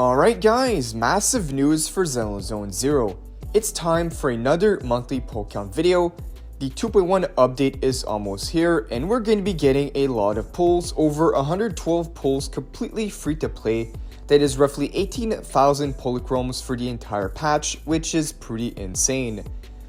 Alright guys, massive news for Zenless Zone 0. It's time for another monthly pull count video. The 2.1 update is almost here and we're going to be getting a lot of pulls, over 112 pulls completely free to play. That is roughly 18,000 polychromes for the entire patch, which is pretty insane.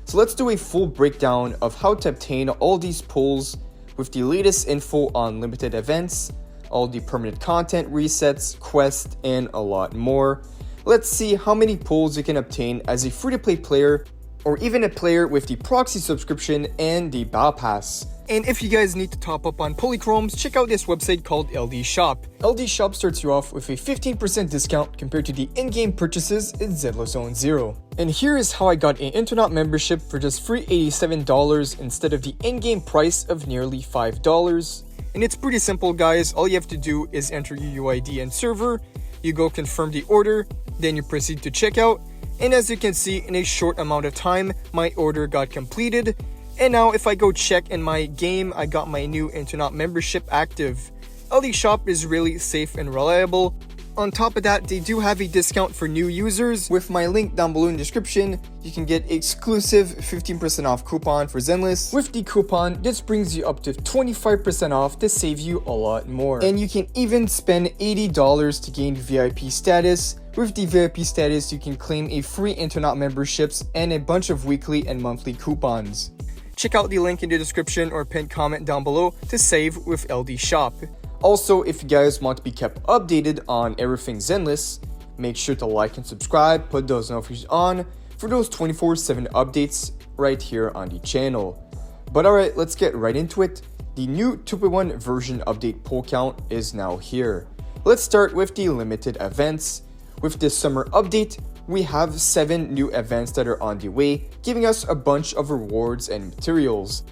So let's do a full breakdown of how to obtain all these pulls with the latest info on limited events, all the permanent content resets, quests, and a lot more. Let's see how many pulls you can obtain as a free-to-play player or even a player with the proxy subscription and the battle pass. And if you guys need to top up on polychromes, check out this website called LD Shop. LD Shop starts you off with a 15% discount compared to the in-game purchases in Zenless Zone 0. And here is how I got an internet membership for just free $87 instead of the in-game price of nearly $5. And it's pretty simple guys, all you have to do is enter your UID and server, you go confirm the order, then you proceed to checkout, and as you can see, in a short amount of time, my order got completed. And now if I go check in my game, I got my new internet membership active. LD Shop is really safe and reliable. On top of that, they do have a discount for new users. With my link down below in the description, you can get exclusive 15% off coupon for Zenless. With the coupon, this brings you up to 25% off to save you a lot more. And you can even spend $80 to gain VIP status. With the VIP status, you can claim a free internet memberships and a bunch of weekly and monthly coupons. Check out the link in the description or pinned comment down below to save with LD Shop. Also, if you guys want to be kept updated on everything Zenless, make sure to like and subscribe, put those notifications on for those 24/7 updates right here on the channel. But alright, let's get right into it. The new 2.1 version update pull count is now here. Let's start with the limited events. With this summer update, we have 7 new events that are on the way, giving us a bunch of rewards and materials.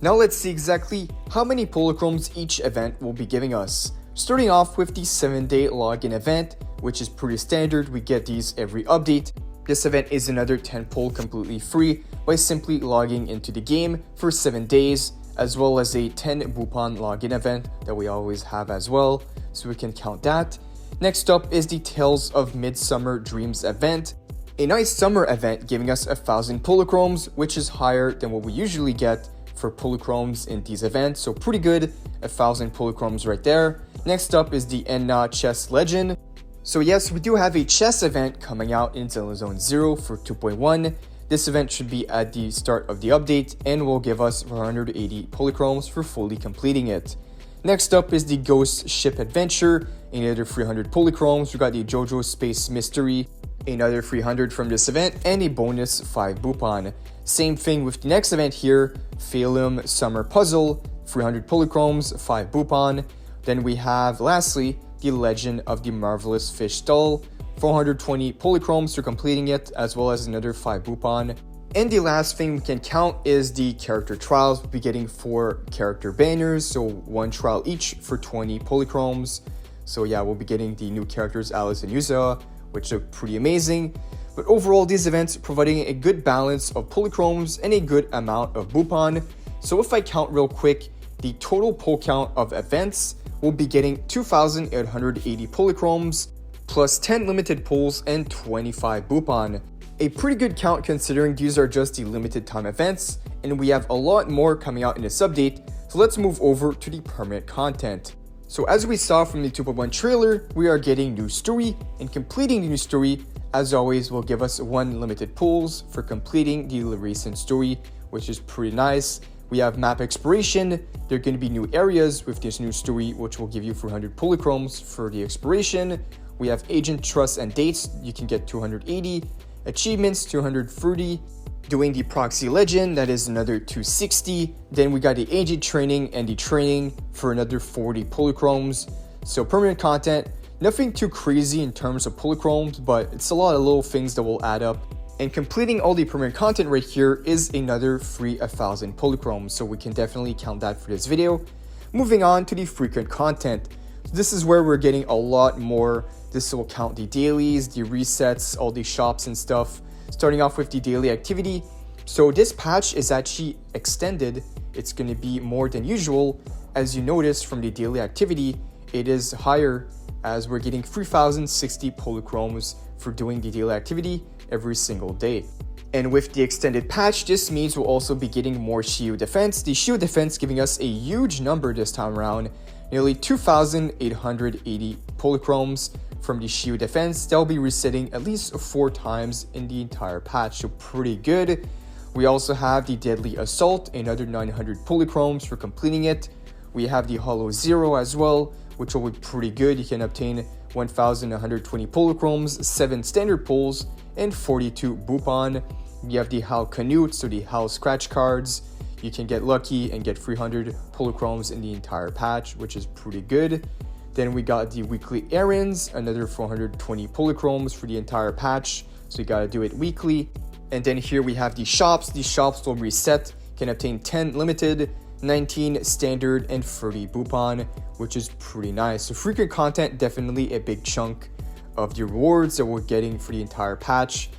Now let's see exactly how many polychromes each event will be giving us. Starting off with the 7-day login event, which is pretty standard, we get these every update. This event is another 10 pull completely free by simply logging into the game for 7 days, as well as a 10 Bupon login event that we always have as well, so we can count that. Next up is the Tales of Midsummer Dreams event. A nice summer event giving us 1,000 polychromes, which is higher than what we usually get for polychromes in these events, so pretty good, 1,000 polychromes right there. Next up is the Enna Chess Legend. So yes, we do have a chess event coming out in Zenless Zone 0 for 2.1. This event should be at the start of the update and will give us 180 polychromes for fully completing it. Next up is the Ghost Ship Adventure, another 300 polychromes. We got the JoJo Space Mystery, another 300 from this event, and a bonus 5 Bupon. Same thing with the next event here, Phalum Summer Puzzle, 300 polychromes, 5 Bupon. Then we have, lastly, the Legend of the Marvelous Fish Doll, 420 polychromes for completing it, as well as another 5 Bupon. And the last thing we can count is the character trials. We'll be getting 4 character banners, so 1 trial each for 20 polychromes. So yeah, we'll be getting the new characters Alice and Yuza, which look pretty amazing. But overall, these events providing a good balance of polychromes and a good amount of Bupon. So if I count real quick, the total pull count of events will be getting 2,880 polychromes, plus 10 limited pulls and 25 Bupon. A pretty good count considering these are just the limited time events, and we have a lot more coming out in this update, so let's move over to the permanent content. So as we saw from the 2.1 trailer, we are getting new story, and completing the new story, as always, will give us 1 limited pulls for completing the recent story, which is pretty nice. We have map exploration. There are going to be new areas with this new story, which will give you 400 polychromes for the exploration. We have agent trust and dates, you can get 280. Achievements, 230. Doing the proxy legend, that is another 260. Then we got the agent training and the training for another 40 polychromes. So permanent content, nothing too crazy in terms of polychromes, but it's a lot of little things that will add up. And completing all the permanent content right here is another free 1,000 polychromes, so we can definitely count that for this video. Moving on to the frequent content. This is where we're getting a lot more. This will count the dailies, the resets, all the shops and stuff. Starting off with the daily activity. So this patch is actually extended. It's going to be more than usual. As you notice from the daily activity, it is higher as we're getting 3060 polychromes for doing the daily activity every single day. And with the extended patch, this means we'll also be getting more shield defense. The shield defense giving us a huge number this time around, nearly 2,880 polychromes from the shield defense. They'll be resetting at least 4 times in the entire patch, so pretty good. We also have the deadly assault, another 900 polychromes for completing it. We have the hollow zero as well, which will be pretty good. You can obtain 1,120 polychromes, 7 standard pulls, and 42 Bupon. We have the Hal Canute, so the Hal scratch cards. You can get lucky and get 300 polychromes in the entire patch, which is pretty good. Then we got the weekly errands, another 420 polychromes for the entire patch, so you gotta do it weekly. And then here we have the shops. These shops will reset, can obtain 10 limited, 19 standard, and 30 Bupon, which is pretty nice. So frequent content, definitely a big chunk of the rewards that we're getting for the entire patch.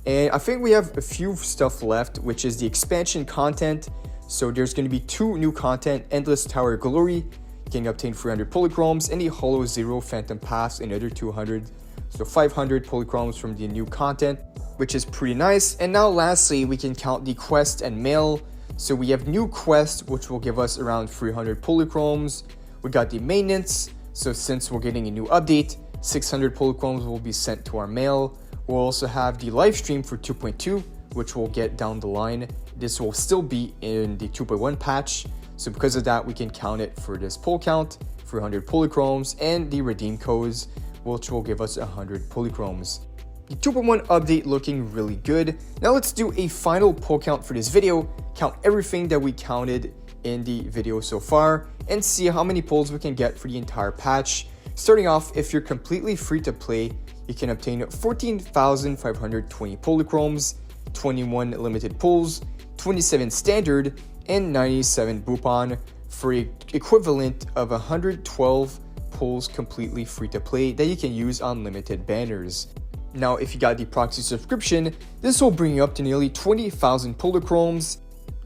And I think we have a few stuff left, which is the expansion content. So there's going to be 2 new content, Endless Tower Glory, you can obtain 300 polychromes, and the Hollow Zero Phantom Pass, another 200. So 500 polychromes from the new content, which is pretty nice. And now lastly, we can count the quest and mail. So we have new quest, which will give us around 300 polychromes. We got the maintenance. So since we're getting a new update, 600 polychromes will be sent to our mail. We'll also have the live stream for 2.2, which we'll get down the line. This will still be in the 2.1 patch. So because of that, we can count it for this poll count, 300 polychromes, and the redeem codes, which will give us 100 polychromes. The 2.1 update looking really good. Now let's do a final poll count for this video, count everything that we counted in the video so far, and see how many polls we can get for the entire patch. Starting off, if you're completely free to play, you can obtain 14,520 polychromes, 21 limited pulls, 27 standard, and 97 Bupon for an equivalent of 112 pulls completely free to play that you can use on limited banners. Now, if you got the proxy subscription, this will bring you up to nearly 20,000 polychromes.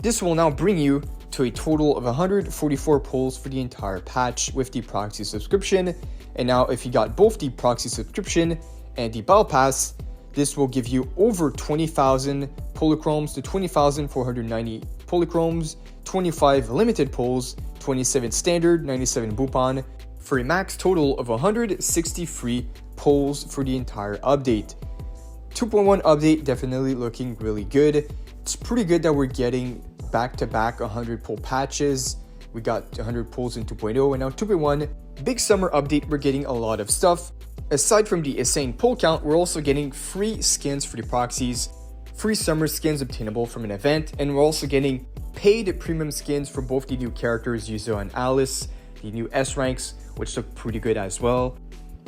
This will now bring you to a total of 144 pulls for the entire patch with the proxy subscription. And now if you got both the proxy subscription and the battle pass, this will give you over 20,000 polychromes to 20,490 polychromes, 25 limited pulls, 27 standard, 97 Bupon, for a max total of 163 pulls for the entire update. 2.1 update definitely looking really good. It's pretty good that we're getting back-to-back 100 pull patches. We got 100 pulls in 2.0 and now 2.1. Big summer update, we're getting a lot of stuff. Aside from the insane pull count, we're also getting free skins for the proxies, free summer skins obtainable from an event, and we're also getting paid premium skins for both the new characters Yuzo and Alice, the new S ranks, which look pretty good as well.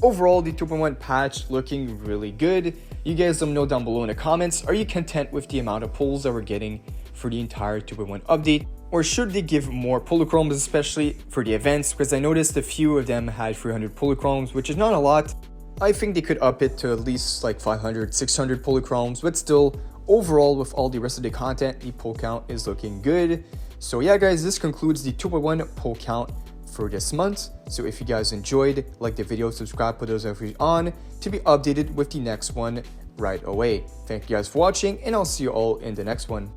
Overall, the 2.1 patch looking really good. You guys let me know down below in the comments, are you content with the amount of pulls that we're getting for the entire 2.1 update? Or should they give more polychromes, especially for the events? Because I noticed a few of them had 300 polychromes, which is not a lot. I think they could up it to at least like 500, 600 polychromes, but still, overall, with all the rest of the content, the poll count is looking good. So yeah, guys, this concludes the 2.1 poll count for this month. So if you guys enjoyed, like the video, subscribe, put those notifications on to be updated with the next one right away. Thank you guys for watching, and I'll see you all in the next one.